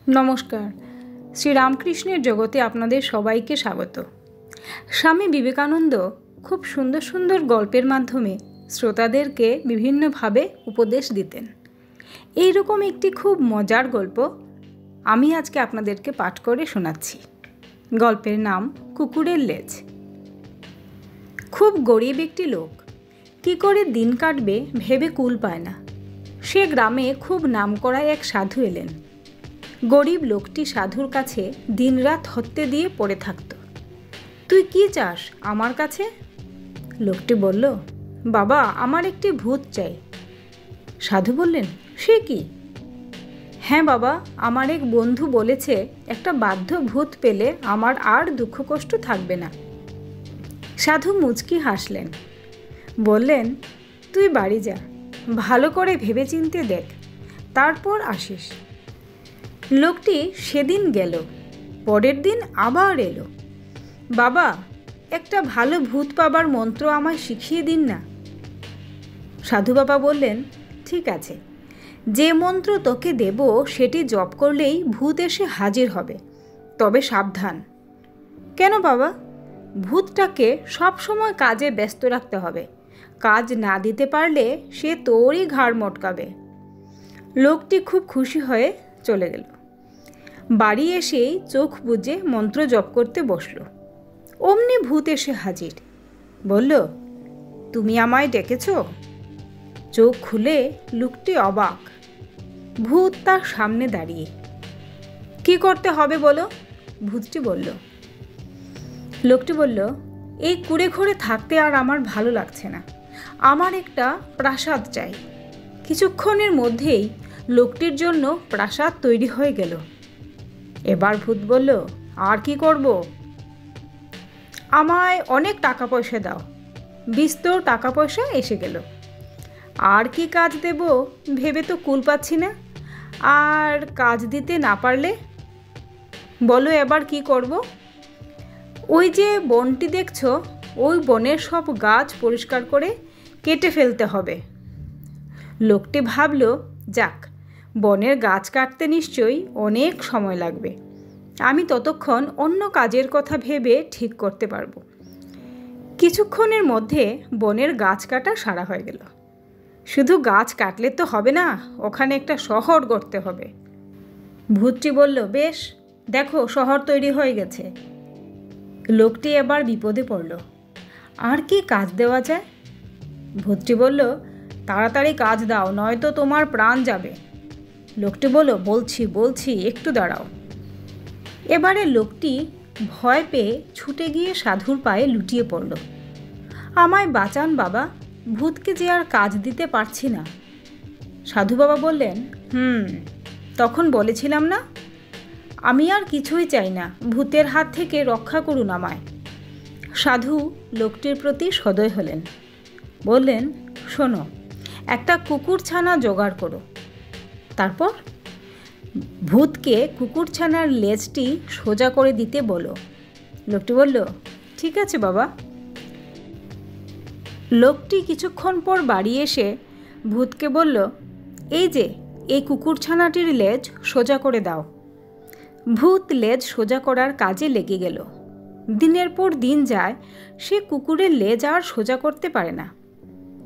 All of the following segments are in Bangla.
নমস্কার। শ্রীরামকৃষ্ণের জগতে আপনাদের সবাইকে স্বাগত। স্বামী বিবেকানন্দ খুব সুন্দর সুন্দর গল্পের মাধ্যমে শ্রোতাদেরকে বিভিন্নভাবে উপদেশ দিতেন। এই রকম একটি খুব মজার গল্প আমি আজকে আপনাদেরকে পাঠ করে শোনাচ্ছি। গল্পের নাম কুকুরের লেজ। খুব গরিব একটি লোক কী করে দিন কাটবে ভেবে কুল পায় না। সে গ্রামে খুব নামকরা এক সাধু এলেন। গরিব লোকটি সাধুর কাছে দিনরাত হত্যে দিয়ে পড়ে থাকত। তুই কি চাস আমার কাছে? লোকটি বলল, বাবা, আমার একটি ভূত চাই। সাধু বললেন, সে কি? হ্যাঁ বাবা, আমার এক বন্ধু বলেছে একটা বাধ্য ভূত পেলে আমার আর দুঃখ কষ্ট থাকবে না। সাধু মুচকি হাসলেন, বললেন, তুই বাড়ি যা, ভালো করে ভেবেচিন্তে দেখ, তারপর আসিস। লোকটি সেদিন গেল। পরের দিন আবার এলো। বাবা, একটা ভালো ভূত পাবার মন্ত্র আমায় শিখিয়ে দিন না। সাধু বাবা বললেন, ঠিক আছে, যে মন্ত্র তোকে দেব সেটি জপ করলেই ভূত এসে হাজির হবে, তবে সাবধান। কেন বাবা? ভূতটাকে সবসময় কাজে ব্যস্ত রাখতে হবে। কাজ না দিতে পারলে সে তোরই ঘাড় মটকাবে। লোকটি খুব খুশি হয়ে চলে গেল। বাড়ি এসেই চোখ বুজে মন্ত্র জপ করতে বসল। অমনি ভূত এসে হাজির। বলল, তুমি আমায় ডেকেছ? চোখ খুলে লোকটি অবাক। ভূত তার সামনে দাঁড়িয়ে। কি করতে হবে বলো? ভূতটি বলল। লোকটি বলল, এই কুড়ে ঘরে থাকতে আর আমার ভালো লাগছে না। আমার একটা প্রাসাদ চাই। কিছুক্ষণের মধ্যেই লোকটির জন্য প্রাসাদ তৈরি হয়ে গেল। এবার ভূত বলল, আর কি করব? আমায় অনেক টাকা পয়সা দাও। বিস্তর টাকা পয়সা এসে গেল। আর কি কাজ দেব ভেবে তো কুল পাচ্ছি না। আর কাজ দিতে না পারলে বলো এবার কি করব? ওই যে বনটি দেখছো, ওই বনের সব গাছ পরিষ্কার করে কেটে ফেলতে হবে। লোকটি ভাবল, যাক, বনের গাছ কাটতে নিশ্চয়ই অনেক সময় লাগবে। আমি ততক্ষণ অন্য কাজের কথা ভেবে ঠিক করতে পারবো। কিছুক্ষণের মধ্যে বনের গাছ কাটা সারা হয়ে গেল। শুধু গাছ কাটলে তো হবে না, ওখানে একটা শহর গড়তে হবে। ভূতটি বলল, বেশ, দেখো শহর তৈরি হয়ে গেছে। লোকটি এবার বিপদে পড়ল। আর কি কাজ দেওয়া যায়? ভূতটি বলল, তাড়াতাড়ি কাজ দাও, নয়তো তোমার প্রাণ যাবে। লোকটি বলল, বলছি, একটু দাঁড়াও। এবারে লোকটি ভয় পেয়ে ছুটে গিয়ে সাধুর পায়ে লুটিয়ে পড়ল। আমায় বাঁচান বাবা, ভূতকে যে আর কাজ দিতে পারছি না। সাধু বাবা বললেন, তখন বলেছিলাম না, আমি আর কিছুই চাই না, ভূতের হাত থেকে রক্ষা করুন আমায়। সাধু লোকটির প্রতি সদয় হলেন। বললেন, শোনো, একটা কুকুরছানা জোগাড় করো। তারপর ভূতকে কুকুরছানার লেজটি সোজা করে দিতে বলো। লোকটি বলল, ঠিক আছে বাবা। লোকটি কিছুক্ষণ পর বাড়ি এসে ভূতকে বলল, এই যে এই কুকুরছানাটির লেজ সোজা করে দাও। ভূত লেজ সোজা করার কাজে লেগে গেল। দিনের পর দিন যায়, সে কুকুরের লেজ আর সোজা করতে পারে না।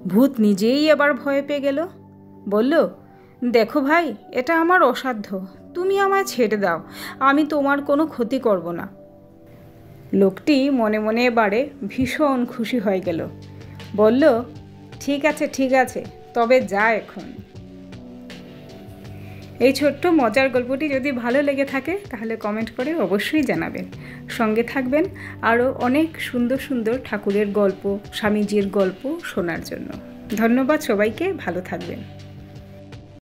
ভূত নিজেই আবার ভয় পেয়ে গেল। বলল, দেখো ভাই, এটা আমার অসাধ্য, তুমি আমায় ছেড়ে দাও, আমি তোমার কোনো ক্ষতি করব না। লোকটি মনে মনে এবারে ভীষণ খুশি হয়ে গেল। বলল, ঠিক আছে, তবে যা এখন। এই ছোট্ট মজার গল্পটি যদি ভালো লেগে থাকে তাহলে কমেন্ট করে অবশ্যই জানাবেন। সঙ্গে থাকবেন আরও অনেক সুন্দর সুন্দর ঠাকুরের গল্প, স্বামীজির গল্প শোনার জন্য। ধন্যবাদ সবাইকে, ভালো থাকবেন।